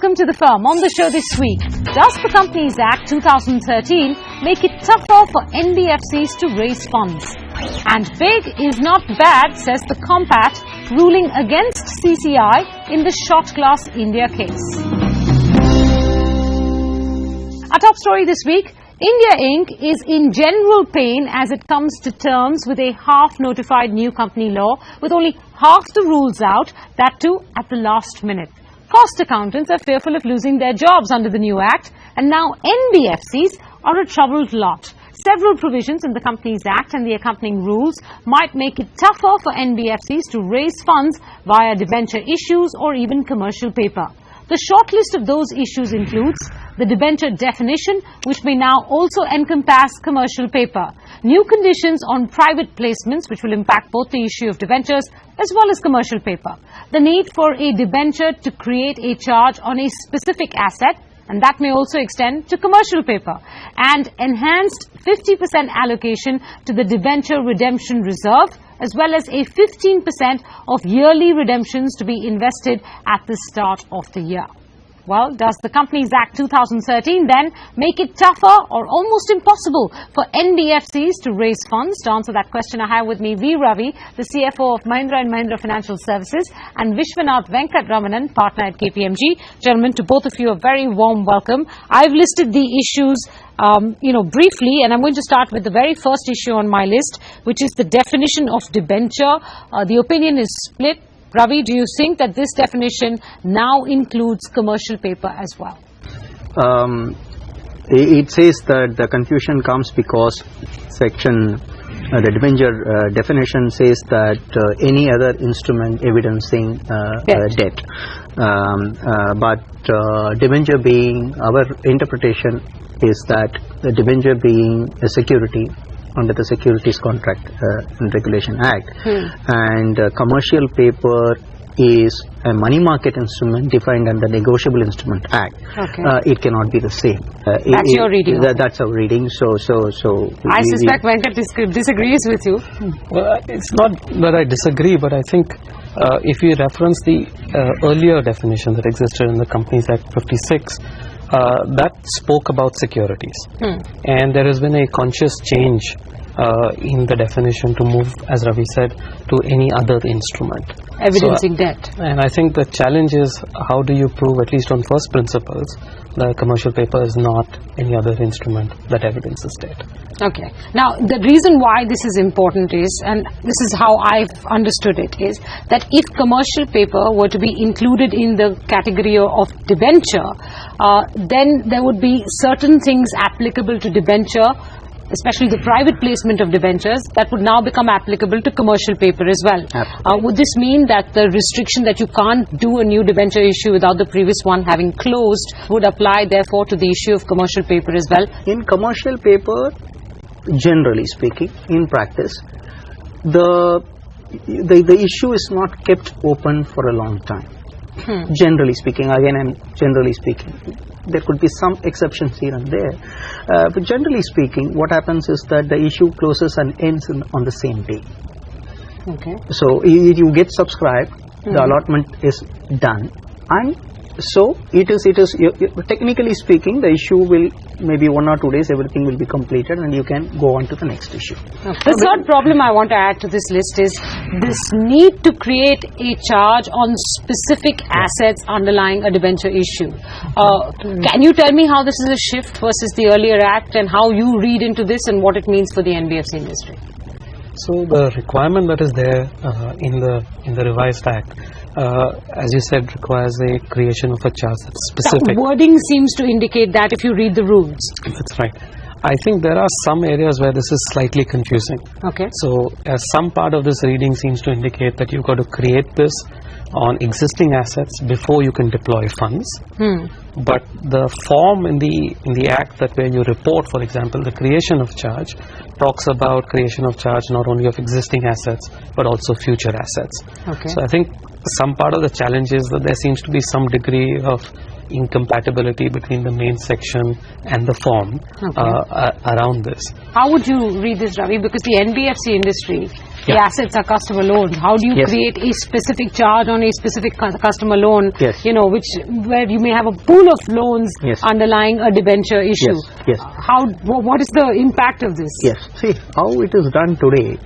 welcome to the firm. On the show this week, does the Companies Act 2013 make it tougher for NBFCs to raise funds? And big is not bad, says the Compact, ruling against CCI in the short glass India case. Our top story this week, India Inc. is in general pain as it comes to terms with a half-notified new company law with only half the rules out, that too at the last minute. Cost accountants are fearful of losing their jobs under the new act, and now NBFCs are a troubled lot. Several provisions in the Companies Act and the accompanying rules might make it tougher for NBFCs to raise funds via debenture issues or even commercial paper. The short list of those issues includes the debenture definition, which may now also encompass commercial paper, new conditions on private placements, which will impact both the issue of debentures as well as commercial paper, the need for a debenture to create a charge on a specific asset, and that may also extend to commercial paper, and enhanced 50% allocation to the debenture redemption reserve, as well as a 15% of yearly redemptions to be invested at the start of the year. Well, does the Companies Act 2013 then make it tougher or almost impossible for NBFCs to raise funds? To answer that question, I have with me V. Ravi, the CFO of Mahindra & Mahindra Financial Services, and Vishwanath Venkatramanan, partner at KPMG. Gentlemen, to both of you, a very warm welcome. I've listed the issues briefly, and I'm going to start with the very first issue on my list, which is the definition of debenture. The opinion is split. Ravi, do you think that this definition now includes commercial paper as well? It says that the confusion comes because the debenture definition says that any other instrument evidencing debt. But debenture being, our interpretation is that the debenture being a security under the Securities Contract and Regulation Act, and commercial paper is a money market instrument defined under Negotiable Instrument Act. It cannot be the same. That's your reading. That's our reading. So I suspect Venkat disagrees with you. Well, it's not that I disagree, but I think if you reference the earlier definition that existed in the Companies Act 56, that spoke about securities, and there has been a conscious change in the definition to move, as Ravi said, to any other instrument evidencing debt. And I think the challenge is, how do you prove, at least on first principles, that commercial paper is not any other instrument that evidences debt? Okay. Now, the reason why this is important is, and this is how I've understood it, is that if commercial paper were to be included in the category of debenture, then there would be certain things applicable to debenture, especially the private placement of debentures, that would now become applicable to commercial paper as well. Would this mean that the restriction that you can't do a new debenture issue without the previous one having closed would apply, therefore, to the issue of commercial paper as well? In commercial paper, generally speaking, in practice, the issue is not kept open for a long time. Generally speaking, again, I'm generally speaking, there could be some exceptions here and there, but generally speaking, what happens is that the issue closes and ends on the same day. So you get subscribed, the allotment is done, and so it is technically speaking, the issue will maybe 1 or 2 days, everything will be completed and you can go on to the next issue. The third problem I want to add to this list is this need to create a charge on specific assets underlying a debenture issue. Can you tell me how this is a shift versus the earlier act, and how you read into this and what it means for the NBFC industry? So the requirement that is there in the revised act, as you said, requires a creation of a charge that's specific. The wording seems to indicate that if you read the rules. That's right. I think there are some areas where this is slightly confusing. So some part of this reading seems to indicate that you've got to create this on existing assets before you can deploy funds. But the form in the act that where you report, for example, the creation of charge, talks about creation of charge not only of existing assets but also future assets. So I think some part of the challenge is that there seems to be some degree of incompatibility between the main section and the form around this. How would you read this, Ravi? Because the NBFC industry the assets are customer loans. How do you create a specific charge on a specific customer loan, you know, where you may have a pool of loans underlying a debenture issue? What is the impact of this? See, how it is done today,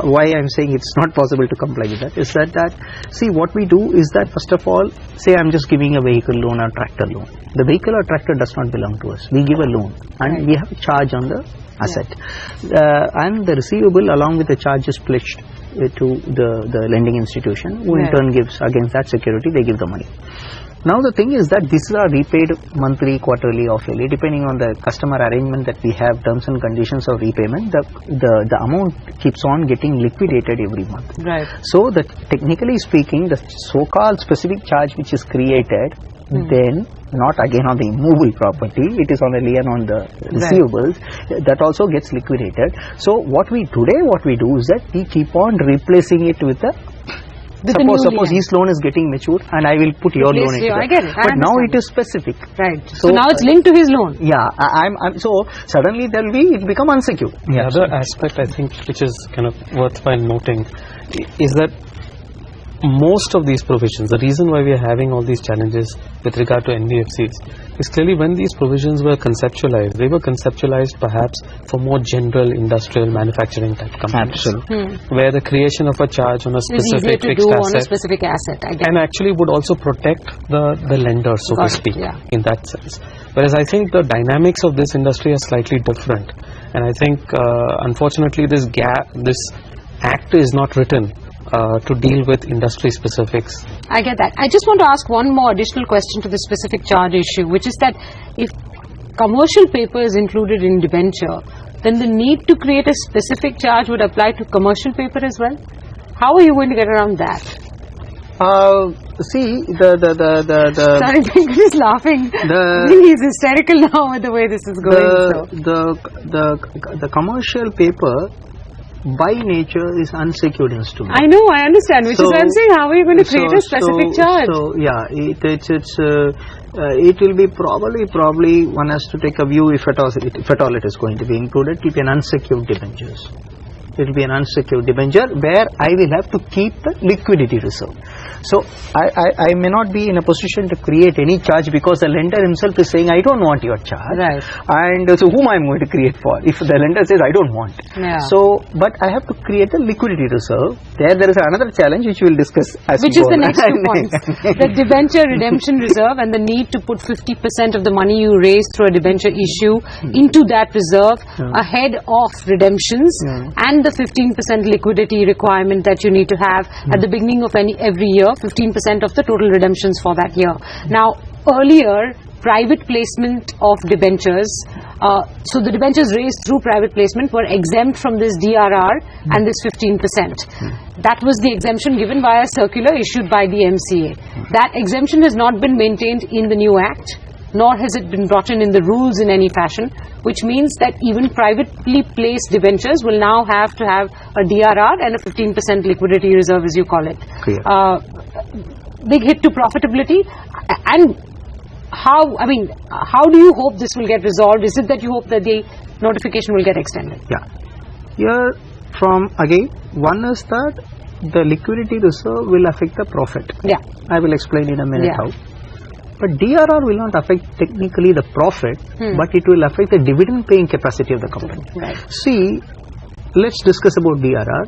why I'm saying it's not possible to comply with that, is that see, what we do is that, first of all, say I'm just giving a vehicle loan or tractor loan. The vehicle or tractor does not belong to us. We give a loan and we have a charge on the asset, and the receivable along with the charge is pledged to the lending institution, who in turn gives against that security, they give the money. Now the thing is that these are repaid monthly, quarterly or yearly, depending on the customer arrangement that we have, terms and conditions of repayment. The amount keeps on getting liquidated every month. So that, technically speaking, the so-called specific charge which is created, then not again on the immovable property, it is on the lien on the receivables, that also gets liquidated. So what we do is that we keep on replacing it with the suppose his loan is getting matured and I will put your loan into that. I get it. But now it is specific. So now it's linked to his loan. So suddenly it become unsecured. The other aspect, I think, which is kind of worthwhile noting, is that most of these provisions, the reason why we are having all these challenges with regard to NBFCs is clearly when these provisions were conceptualized, they were conceptualized perhaps for more general industrial manufacturing type companies. Where the creation of a charge on a specific fixed asset, on a specific asset, and actually would also protect the lender, so to speak, in that sense. Whereas I think the dynamics of this industry are slightly different, and I think unfortunately this act is not written to deal with industry specifics. I get that. I just want to ask one more additional question to the specific charge issue, which is that if commercial paper is included in debenture, then the need to create a specific charge would apply to commercial paper as well. How are you going to get around that? See, Sorry, Venkat is laughing. He's hysterical now with the way this is going. The commercial paper by nature is unsecured instrument. I know, I understand, which is why I'm saying, how are you going to create a specific charge? It will be probably one has to take a view, if at all it is going to be included, it will be an unsecured debentures. It will be an unsecured debenture where I will have to keep the liquidity reserve. So I may not be in a position to create any charge because the lender himself is saying, I don't want your charge. And so whom I am going to create for? If the lender says, I don't want. So, but I have to create a liquidity reserve. There is another challenge which we will discuss as which is the next 2 points. The debenture redemption reserve and the need to put 50% of the money you raise through a debenture issue into that reserve ahead of redemptions, and the 15% liquidity requirement that you need to have at the beginning of every year, 15% of the total redemptions for that year. Now, earlier, private placement of debentures, so the debentures raised through private placement were exempt from this DRR and this 15%. That was the exemption given by a circular issued by the MCA. That exemption has not been maintained in the new Act, nor has it been brought in the rules in any fashion, which means that even privately placed debentures will now have to have a DRR and a 15% liquidity reserve, as you call it. Big hit to profitability. And how do you hope this will get resolved? Is it that you hope that the notification will get extended? Here from again, one is that the liquidity reserve will affect the profit. I will explain in a minute how. But DRR will not affect technically the profit, but it will affect the dividend paying capacity of the company. See, let's discuss about DRR.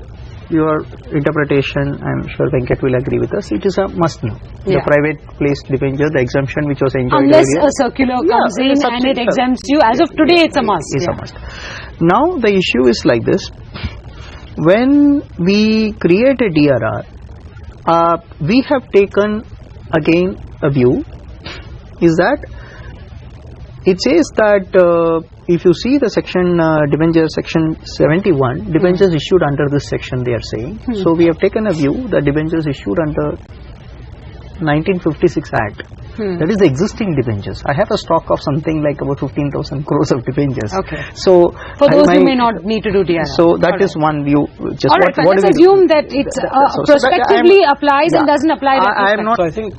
Your interpretation, I'm sure Venkat will agree with us, it is a must know. The private placed debenture, the exemption which was enjoyed unless earlier, a circular comes in and it exempts you, as of today it's a must. It's a must. Now the issue is like this. When we create a DRR, we have taken again a view, is that it says that if you see the section debenture section 71, debentures issued under this section they are saying. So we have taken a view that debentures issued under 1956 Act. That is the existing debentures. I have a stock of something like about 15,000 crores of debentures. So for those who may not need to do DRR. So that is one view. Just let's assume that it prospectively applies and doesn't apply. So I think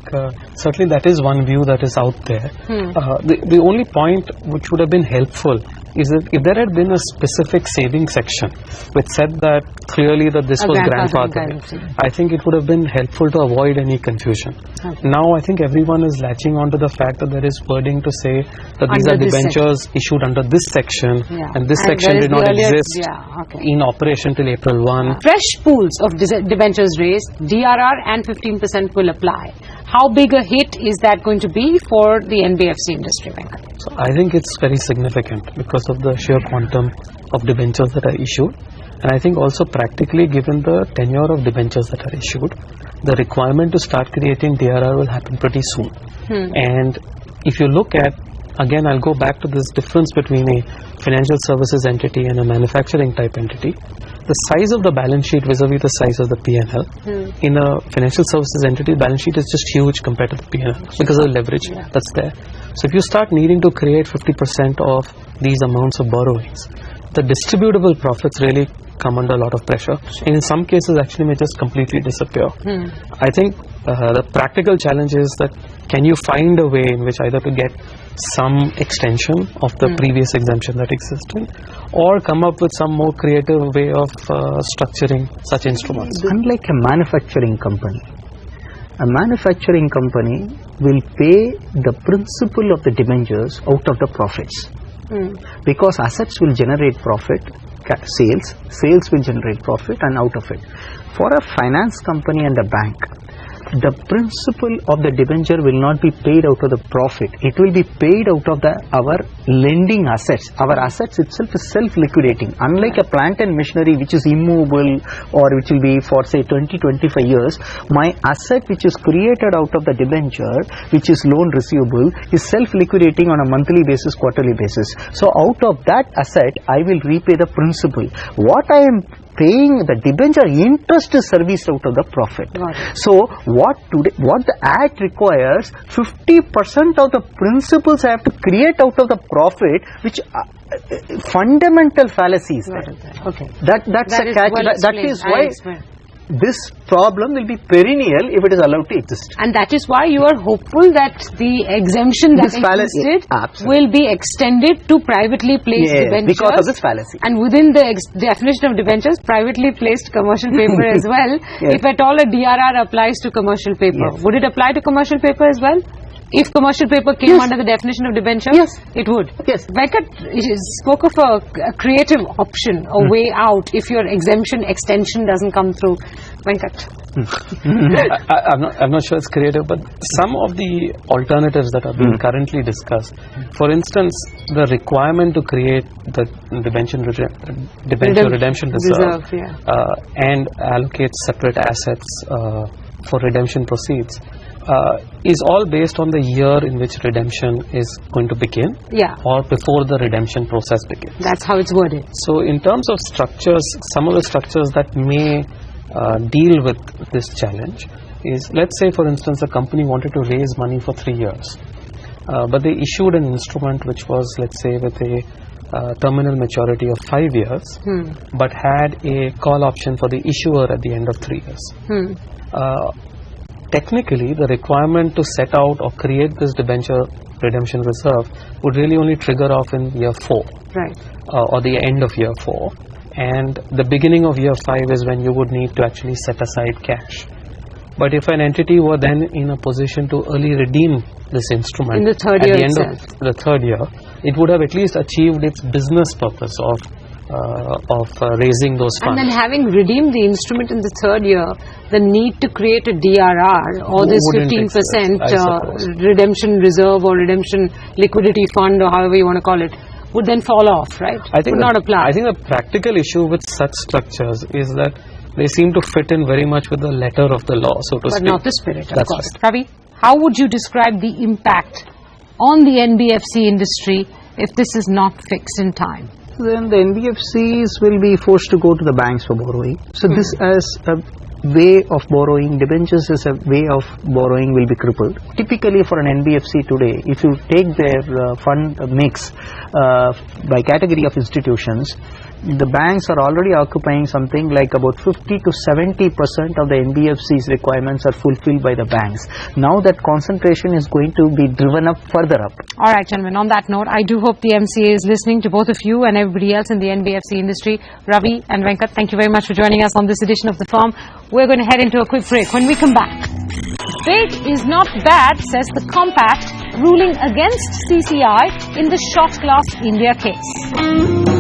certainly that is one view that is out there. The only point which would have been helpful is that if there had been a specific saving section which said that clearly that this was grandfathered, I think it would have been helpful to avoid any confusion. Now I think everyone is latching on to the fact that there is wording to say that these are debentures issued under this section, and this section did not exist in operation till April 1. Fresh pools of debentures raised, DRR and 15% will apply. How big a hit is that going to be for the NBFC industry, Venkat? So I think it's very significant because of the sheer quantum of debentures that are issued, and I think also practically given the tenure of debentures that are issued, the requirement to start creating DRR will happen pretty soon. And if you look at, again I'll go back to this difference between a financial services entity and a manufacturing type entity. The size of the balance sheet vis-a-vis the size of the P&L. In a financial services entity, balance sheet is just huge compared to the P&L because of the leverage that's there. So if you start needing to create 50% of these amounts of borrowings, the distributable profits really come under a lot of pressure, and in some cases actually may just completely disappear. I think the practical challenge is that can you find a way in which either to get some extension of the previous exemption that existed, or come up with some more creative way of structuring such instruments. Unlike a manufacturing company will pay the principal of the debentures out of the profits, because assets will generate profit, sales will generate profit, and out of it. For a finance company and a bank, the principal of the debenture will not be paid out of the profit. It will be paid out of our lending assets. Our assets itself is self-liquidating. Unlike a plant and machinery which is immovable or which will be for say 20-25 years, my asset which is created out of the debenture, which is loan receivable, is self-liquidating on a monthly basis, quarterly basis. So out of that asset, I will repay the principal. What I am paying, the debenture interest is serviced out of the profit. So what the Act requires, 50% of the principles I have to create out of the profit, which fundamental fallacies there. That's a catch. That is why this problem will be perennial if it is allowed to exist. And that is why you are hopeful that the exemption that existed will be extended to privately placed debentures. Because of this fallacy. And within the definition of debentures, privately placed commercial paper as well. If at all a DRR applies to commercial paper, would it apply to commercial paper as well? If commercial paper came under the definition of debenture, it would. Venkat spoke of a creative option, a way out if your exemption extension doesn't come through. Venkat. I'm not sure it's creative, but some of the alternatives that are being currently discussed, for instance, the requirement to create the debenture redemption reserve and allocate separate assets for redemption proceeds, is all based on the year in which redemption is going to begin, or before the redemption process begins. That's how it's worded. So in terms of structures, some of the structures that may deal with this challenge is, let's say for instance a company wanted to raise money for 3 years, but they issued an instrument which was, let's say, with a terminal maturity of 5 years, but had a call option for the issuer at the end of 3 years. Technically, the requirement to set out or create this debenture redemption reserve would really only trigger off in year 4, or the end of year 4, and the beginning of year 5 is when you would need to actually set aside cash. But if an entity were then in a position to early redeem this instrument in the third at year the end of the third year, it would have at least achieved its business purpose of raising those funds. And then having redeemed the instrument in the third year, the need to create a DRR or this 15% redemption reserve or redemption liquidity fund or however you want to call it would then fall off, right? Would not apply. I think the practical issue with such structures is that they seem to fit in very much with the letter of the law, so to speak. But not the spirit, of course. Ravi, how would you describe the impact on the NBFC industry if this is not fixed in time? Then the NBFCs will be forced to go to the banks for borrowing. So this as a way of borrowing, debentures as a way of borrowing will be crippled. Typically for an NBFC today, if you take their fund mix by category of institutions, the banks are already occupying something like about 50 to 70% of the NBFCs requirements are fulfilled by the banks. Now that concentration is going to be driven up further up. All right, gentlemen, on that note, I do hope the MCA is listening to both of you and everybody else in the NBFC industry. Ravi and Venkat, thank you very much for joining us on this edition of The Firm. We're going to head into a quick break. When we come back, big is not bad, says the Compact, ruling against CCI in the shot glass India case.